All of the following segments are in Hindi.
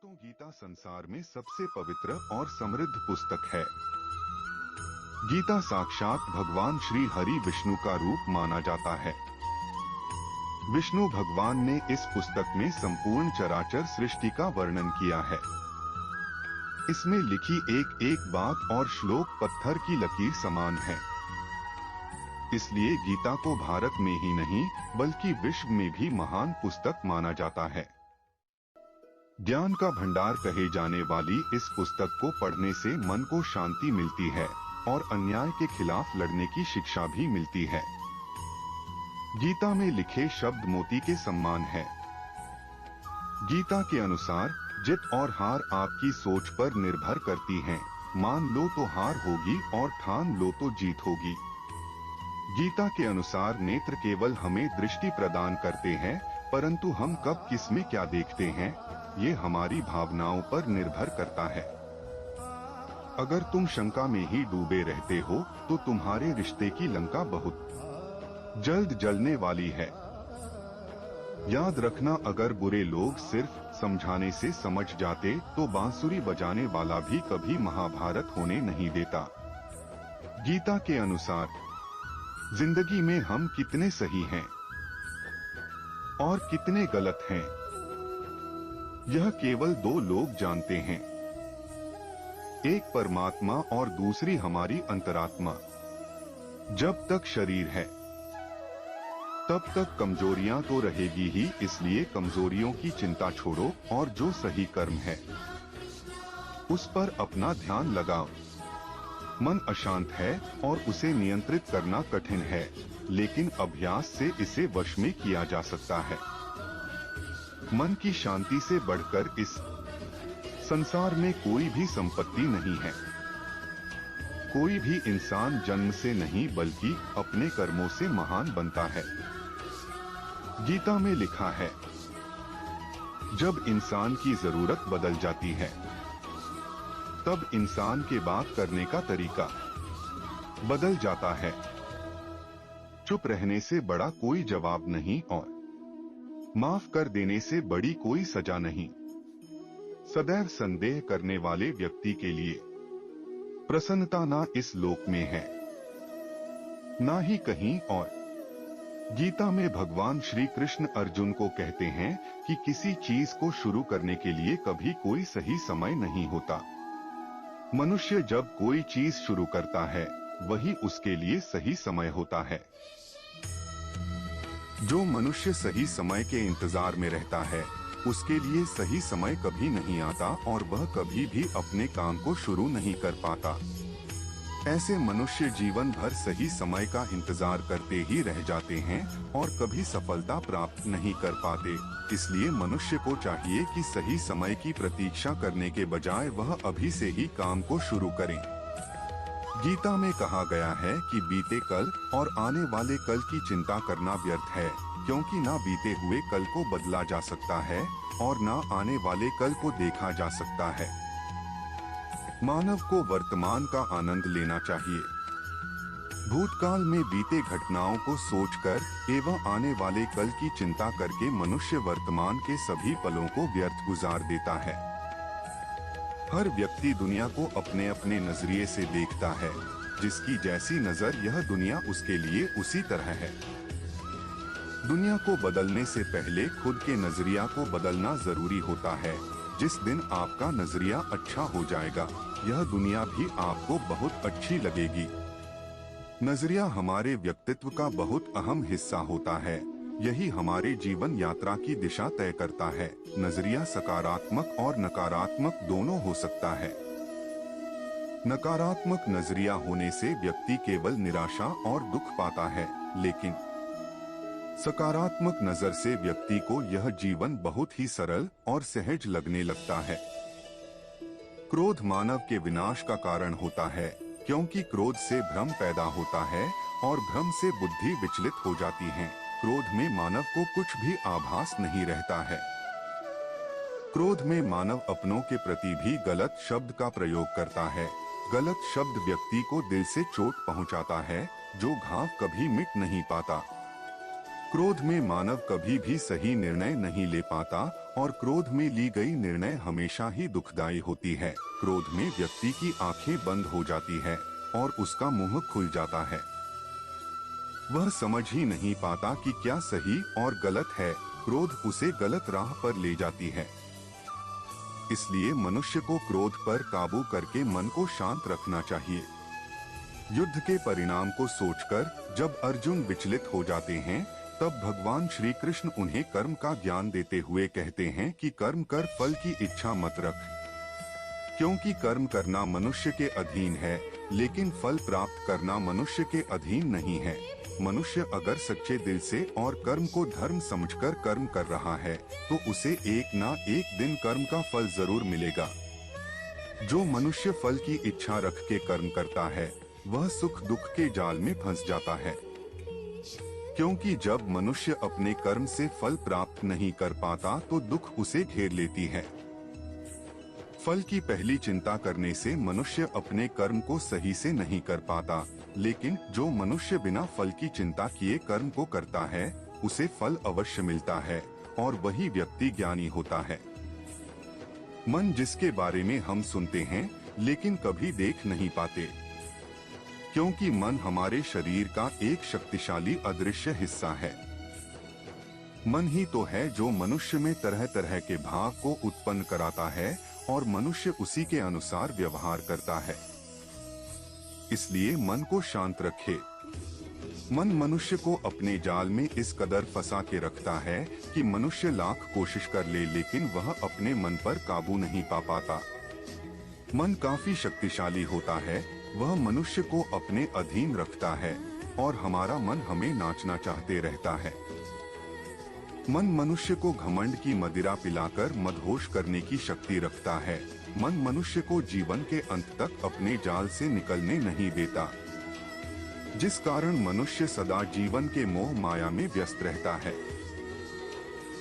दोस्तों, गीता संसार में सबसे पवित्र और समृद्ध पुस्तक है। गीता साक्षात भगवान श्री हरि विष्णु का रूप माना जाता है। विष्णु भगवान ने इस पुस्तक में संपूर्ण चराचर सृष्टि का वर्णन किया है। इसमें लिखी एक एक बात और श्लोक पत्थर की लकीर समान है। इसलिए गीता को भारत में ही नहीं बल्कि विश्व में भी महान पुस्तक माना जाता है। ज्ञान का भंडार कहे जाने वाली इस पुस्तक को पढ़ने से मन को शांति मिलती है और अन्याय के खिलाफ लड़ने की शिक्षा भी मिलती है। गीता में लिखे शब्द मोती के समान है। गीता के अनुसार जीत और हार आपकी सोच पर निर्भर करती हैं। मान लो तो हार होगी और ठान लो तो जीत होगी। गीता के अनुसार नेत्र केवल हमें दृष्टि प्रदान करते हैं, परंतु हम कब किस में क्या देखते हैं ये हमारी भावनाओं पर निर्भर करता है। अगर तुम शंका में ही डूबे रहते हो तो तुम्हारे रिश्ते की लंका बहुत जल्द जलने वाली है। याद रखना, अगर बुरे लोग सिर्फ समझाने से समझ जाते तो बांसुरी बजाने वाला भी कभी महाभारत होने नहीं देता। गीता के अनुसार जिंदगी में हम कितने सही हैं और कितने गलत हैं, यह केवल दो लोग जानते हैं, एक परमात्मा और दूसरी हमारी अंतरात्मा। जब तक शरीर है तब तक कमजोरियां तो रहेगी ही, इसलिए कमजोरियों की चिंता छोड़ो और जो सही कर्म है उस पर अपना ध्यान लगाओ। मन अशांत है और उसे नियंत्रित करना कठिन है, लेकिन अभ्यास से इसे वश में किया जा सकता है। मन की शांति से बढ़कर इस संसार में कोई भी संपत्ति नहीं है। कोई भी इंसान जन्म से नहीं बल्कि अपने कर्मों से महान बनता है। गीता में लिखा है, जब इंसान की जरूरत बदल जाती है तब इंसान के बात करने का तरीका बदल जाता है। चुप रहने से बड़ा कोई जवाब नहीं और माफ कर देने से बड़ी कोई सजा नहीं। सदैव संदेह करने वाले व्यक्ति के लिए प्रसन्नता ना इस लोक में है ना ही कहीं और। गीता में भगवान श्री कृष्ण अर्जुन को कहते हैं कि किसी चीज को शुरू करने के लिए कभी कोई सही समय नहीं होता। मनुष्य जब कोई चीज शुरू करता है वही उसके लिए सही समय होता है। जो मनुष्य सही समय के इंतजार में रहता है उसके लिए सही समय कभी नहीं आता और वह कभी भी अपने काम को शुरू नहीं कर पाता। ऐसे मनुष्य जीवन भर सही समय का इंतजार करते ही रह जाते हैं और कभी सफलता प्राप्त नहीं कर पाते। इसलिए मनुष्य को चाहिए कि सही समय की प्रतीक्षा करने के बजाय वह अभी से ही काम को शुरू करें। गीता में कहा गया है कि बीते कल और आने वाले कल की चिंता करना व्यर्थ है, क्योंकि ना बीते हुए कल को बदला जा सकता है और ना आने वाले कल को देखा जा सकता है। मानव को वर्तमान का आनंद लेना चाहिए। भूतकाल में बीते घटनाओं को सोचकर एवं आने वाले कल की चिंता करके मनुष्य वर्तमान के सभी पलों को व्यर्थ गुजार देता है। हर व्यक्ति दुनिया को अपने अपने नजरिए से देखता है। जिसकी जैसी नजर यह दुनिया उसके लिए उसी तरह है। दुनिया को बदलने से पहले खुद के नजरिया को बदलना जरूरी होता है। जिस दिन आपका नजरिया अच्छा हो जाएगा यह दुनिया भी आपको बहुत अच्छी लगेगी। नजरिया हमारे व्यक्तित्व का बहुत अहम हिस्सा होता है। यही हमारे जीवन यात्रा की दिशा तय करता है। नजरिया सकारात्मक और नकारात्मक दोनों हो सकता है। नकारात्मक नजरिया होने से व्यक्ति केवल निराशा और दुख पाता है, लेकिन सकारात्मक नजर से व्यक्ति को यह जीवन बहुत ही सरल और सहज लगने लगता है। क्रोध मानव के विनाश का कारण होता है, क्योंकि क्रोध से भ्रम पैदा होता है और भ्रम से बुद्धि विचलित हो जाती है। क्रोध में मानव को कुछ भी आभास नहीं रहता है। क्रोध में मानव अपनों के प्रति भी गलत शब्द का प्रयोग करता है। गलत शब्द व्यक्ति को दिल से चोट पहुंचाता है, जो घाव कभी मिट नहीं पाता। क्रोध में मानव कभी भी सही निर्णय नहीं ले पाता और क्रोध में ली गई निर्णय हमेशा ही दुखदायी होती है। क्रोध में व्यक्ति की आंखें बंद हो जाती है और उसका मुंह खुल जाता है। वह समझ ही नहीं पाता कि क्या सही और गलत है। क्रोध उसे गलत राह पर ले जाती है। इसलिए मनुष्य को क्रोध पर काबू करके मन को शांत रखना चाहिए। युद्ध के परिणाम को सोचकर जब अर्जुन विचलित हो जाते हैं, तब भगवान श्री कृष्ण उन्हें कर्म का ज्ञान देते हुए कहते हैं कि कर्म कर, फल की इच्छा मत रख, क्योंकि कर्म करना मनुष्य के अधीन है, लेकिन फल प्राप्त करना मनुष्य के अधीन नहीं है। मनुष्य अगर सच्चे दिल से और कर्म को धर्म समझकर कर्म कर रहा है, तो उसे एक ना एक दिन कर्म का फल जरूर मिलेगा। जो मनुष्य फल की इच्छा रख के कर्म करता है, वह सुख दुख के जाल में फंस जाता है, क्योंकि जब मनुष्य अपने कर्म से फल प्राप्त नहीं कर पाता तो दुख उसे घेर लेती है। फल की पहली चिंता करने से मनुष्य अपने कर्म को सही से नहीं कर पाता, लेकिन जो मनुष्य बिना फल की चिंता किए कर्म को करता है, उसे फल अवश्य मिलता है और वही व्यक्ति ज्ञानी होता है। मन जिसके बारे में हम सुनते हैं लेकिन कभी देख नहीं पाते, क्योंकि मन हमारे शरीर का एक शक्तिशाली अदृश्य हिस्सा है। मन ही तो है जो मनुष्य में तरह तरह के भाव को उत्पन्न कराता है और मनुष्य उसी के अनुसार व्यवहार करता है। इसलिए मन को शांत रखे। मन मनुष्य को अपने जाल में इस कदर फंसा के रखता है कि मनुष्य लाख कोशिश कर ले, लेकिन वह अपने मन पर काबू नहीं पा पाता। मन काफी शक्तिशाली होता है, वह मनुष्य को अपने अधीन रखता है और हमारा मन हमें नाचना चाहते रहता है। मन मनुष्य को घमंड की मदिरा पिलाकर मदहोश करने की शक्ति रखता है। मन मनुष्य को जीवन के अंत तक अपने जाल से निकलने नहीं देता, जिस कारण मनुष्य सदा जीवन के मोह माया में व्यस्त रहता है।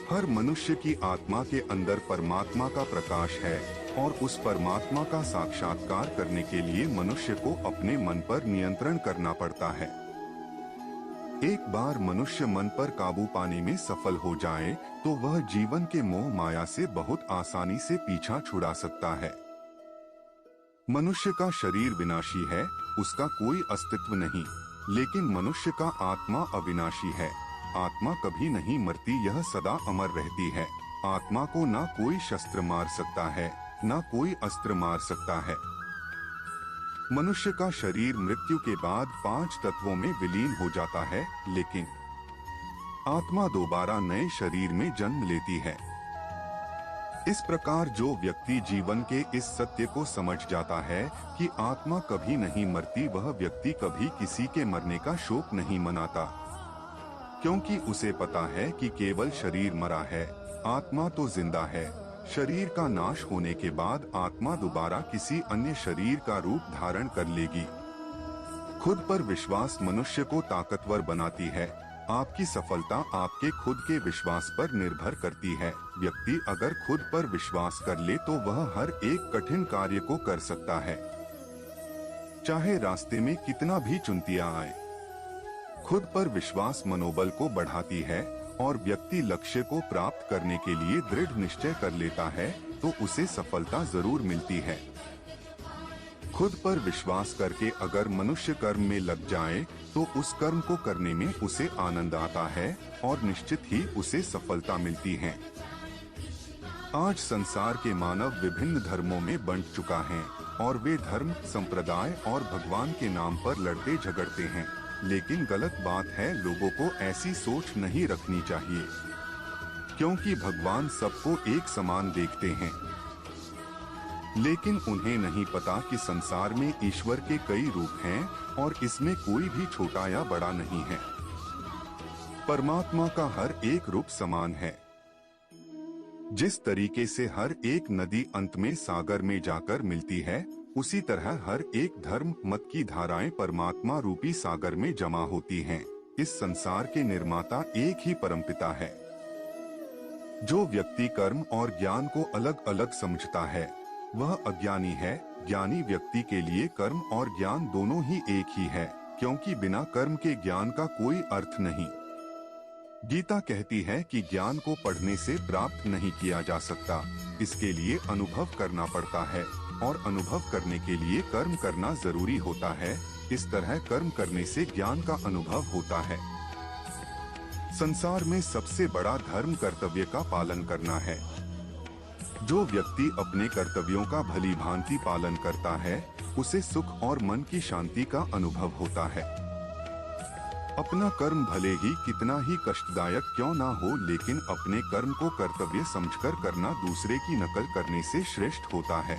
हर मनुष्य की आत्मा के अंदर परमात्मा का प्रकाश है और उस परमात्मा का साक्षात्कार करने के लिए मनुष्य को अपने मन पर नियंत्रण करना पड़ता है। एक बार मनुष्य मन पर काबू पाने में सफल हो जाए तो वह जीवन के मोह माया से बहुत आसानी से पीछा छुड़ा सकता है। मनुष्य का शरीर विनाशी है, उसका कोई अस्तित्व नहीं, लेकिन मनुष्य का आत्मा अविनाशी है। आत्मा कभी नहीं मरती, यह सदा अमर रहती है। आत्मा को ना कोई शस्त्र मार सकता है, ना कोई अस्त्र मार सकता है। मनुष्य का शरीर मृत्यु के बाद 5 तत्वों में विलीन हो जाता है, लेकिन आत्मा दोबारा नए शरीर में जन्म लेती है। इस प्रकार जो व्यक्ति जीवन के इस सत्य को समझ जाता है कि आत्मा कभी नहीं मरती, वह व्यक्ति कभी किसी के मरने का शोक नहीं मनाता, क्योंकि उसे पता है कि केवल शरीर मरा है, आत्मा तो जिंदा है। शरीर का नाश होने के बाद आत्मा दोबारा किसी अन्य शरीर का रूप धारण कर लेगी। खुद पर विश्वास मनुष्य को ताकतवर बनाती है। आपकी सफलता आपके खुद के विश्वास पर निर्भर करती है। व्यक्ति अगर खुद पर विश्वास कर ले तो वह हर एक कठिन कार्य को कर सकता है, चाहे रास्ते में कितना भी चुनौतियां आए। खुद पर विश्वास मनोबल को बढ़ाती है और व्यक्ति लक्ष्य को प्राप्त करने के लिए दृढ़ निश्चय कर लेता है तो उसे सफलता जरूर मिलती है। खुद पर विश्वास करके अगर मनुष्य कर्म में लग जाए तो उस कर्म को करने में उसे आनंद आता है और निश्चित ही उसे सफलता मिलती है। आज संसार के मानव विभिन्न धर्मों में बंट चुका है और वे धर्म, संप्रदाय और भगवान के नाम पर लड़ते झगड़ते हैं, लेकिन गलत बात है, लोगों को ऐसी सोच नहीं रखनी चाहिए, क्योंकि भगवान सबको एक समान देखते हैं। लेकिन उन्हें नहीं पता कि संसार में ईश्वर के कई रूप हैं और इसमें कोई भी छोटा या बड़ा नहीं है। परमात्मा का हर एक रूप समान है। जिस तरीके से हर एक नदी अंत में सागर में जाकर मिलती है, उसी तरह हर एक धर्म मत की धाराएं परमात्मा रूपी सागर में जमा होती हैं। इस संसार के निर्माता एक ही परमपिता है। जो व्यक्ति कर्म और ज्ञान को अलग अलग समझता है वह अज्ञानी है। ज्ञानी व्यक्ति के लिए कर्म और ज्ञान दोनों ही एक ही है, क्योंकि बिना कर्म के ज्ञान का कोई अर्थ नहीं। गीता कहती है कि ज्ञान को पढ़ने से प्राप्त नहीं किया जा सकता, इसके लिए अनुभव करना पड़ता है और अनुभव करने के लिए कर्म करना जरूरी होता है। इस तरह कर्म करने से ज्ञान का अनुभव होता है। संसार में सबसे बड़ा धर्म कर्तव्य का पालन करना है। जो व्यक्ति अपने कर्तव्यों का भली भांति पालन करता है, उसे सुख और मन की शांति का अनुभव होता है। अपना कर्म भले ही कितना ही कष्टदायक क्यों ना हो, लेकिन अपने कर्म को कर्तव्य समझकर करना दूसरे की नकल करने से श्रेष्ठ होता है।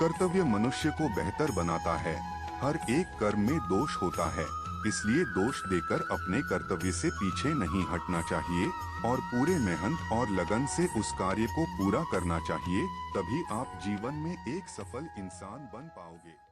कर्तव्य मनुष्य को बेहतर बनाता है। हर एक कर्म में दोष होता है, इसलिए दोष देकर अपने कर्तव्य से पीछे नहीं हटना चाहिए और पूरे मेहनत और लगन से उस कार्य को पूरा करना चाहिए। तभी आप जीवन में एक सफल इंसान बन पाओगे।